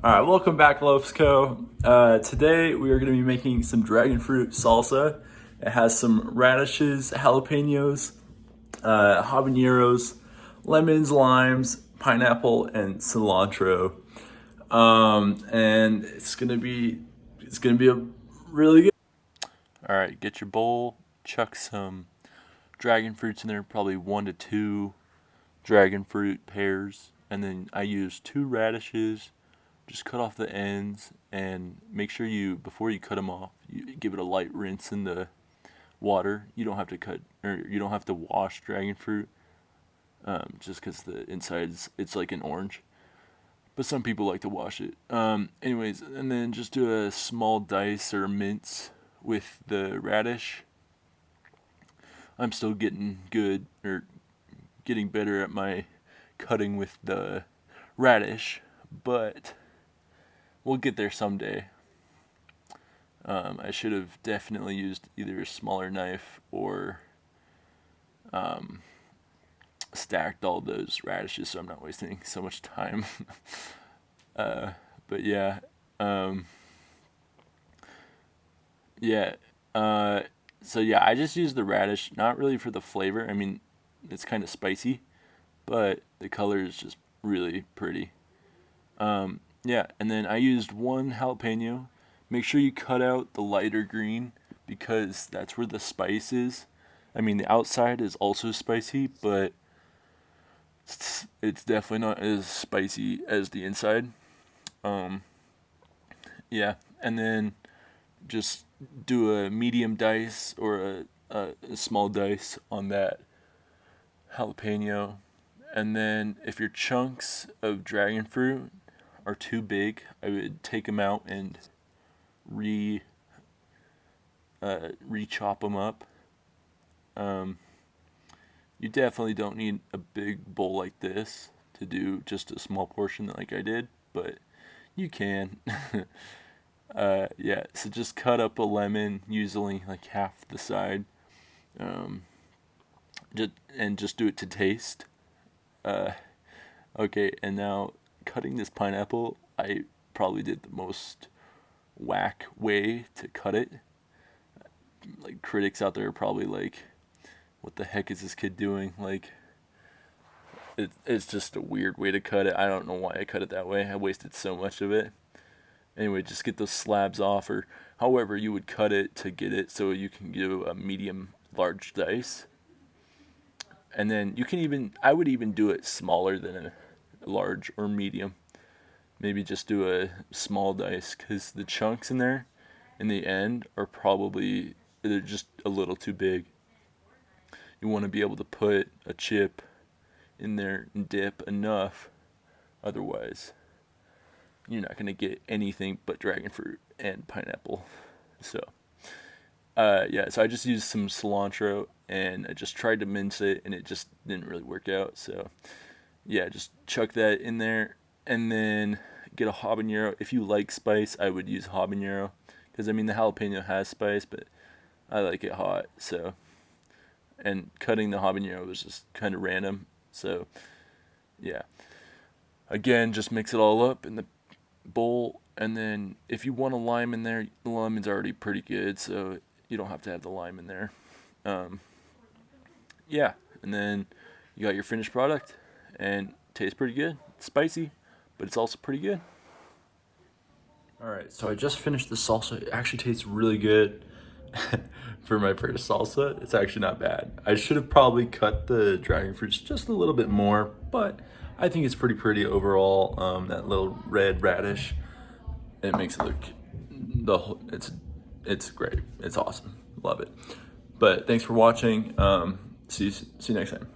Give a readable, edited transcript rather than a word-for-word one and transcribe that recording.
All right, welcome back, Loafs Co. Today we are going to be making some dragon fruit salsa. It has some radishes, jalapenos, habaneros, lemons, limes, pineapple, and cilantro. And it's gonna be a really good. All right, get your bowl, chuck some dragon fruits in there, probably 1 to 2 dragon fruit pears, and then I use 2 radishes. Just cut off the ends and make sure before you cut them off, you give it a light rinse in the water. You don't have to you don't have to wash dragon fruit, just because the inside's it's like an orange. But some people like to wash it. Anyways, and then just do a small dice or mince with the radish. I'm still getting good or getting better at my cutting with the radish, but we'll get there someday. I should have definitely used either a smaller knife or stacked all those radishes so I'm not wasting so much time. But yeah, yeah. So yeah, I just used the radish, not really for the flavor. I mean, it's kind of spicy, but the color is just really pretty. Yeah, and then I used 1 jalapeno. Make sure you cut out the lighter green because that's where the spice is. I mean, the outside is also spicy, but it's definitely not as spicy as the inside. Um, yeah, and then just do a medium dice or a small dice on that jalapeno. And then if your chunks of dragon fruit are too big, I would take them out and re-chop them up. You definitely don't need a big bowl like this to do just a small portion like I did, but you can. Yeah, so just cut up a lemon, usually like half the side, um, and just do it to taste. Uh, okay, and now cutting this pineapple, I probably did the most whack way to cut it. Like critics out there are probably like, "What the heck is this kid doing?" Like, it's just a weird way to cut it. I don't know why I cut it that way. I wasted so much of it. Anyway, just get those slabs off, or however you would cut it to get it so you can do a medium large dice. And then I would even do it smaller than a large or medium. Maybe just do a small dice because the chunks in there in the end are probably, they're just a little too big. You want to be able to put a chip in there and dip enough, otherwise you're not going to get anything but dragon fruit and pineapple. So yeah, so I just used some cilantro and I just tried to mince it and it just didn't really work out. So yeah, just chuck that in there and then get a habanero. If you like spice, I would use habanero because I mean the jalapeno has spice, but I like it hot. So, and cutting the habanero was just kind of random. So yeah, again, just mix it all up in the bowl, and then if you want a lime in there, the lemon's already pretty good, so you don't have to have the lime in there. Um, yeah, and then you got your finished product, and it tastes pretty good. It's spicy, but it's also pretty good. All right, so I just finished the salsa. It actually tastes really good. For my first salsa, it's actually not bad. I should have probably cut the dragon fruits just a little bit more, but I think it's pretty overall. That little red radish, it makes it look it's great. It's awesome. Love it. But thanks for watching. See you next time.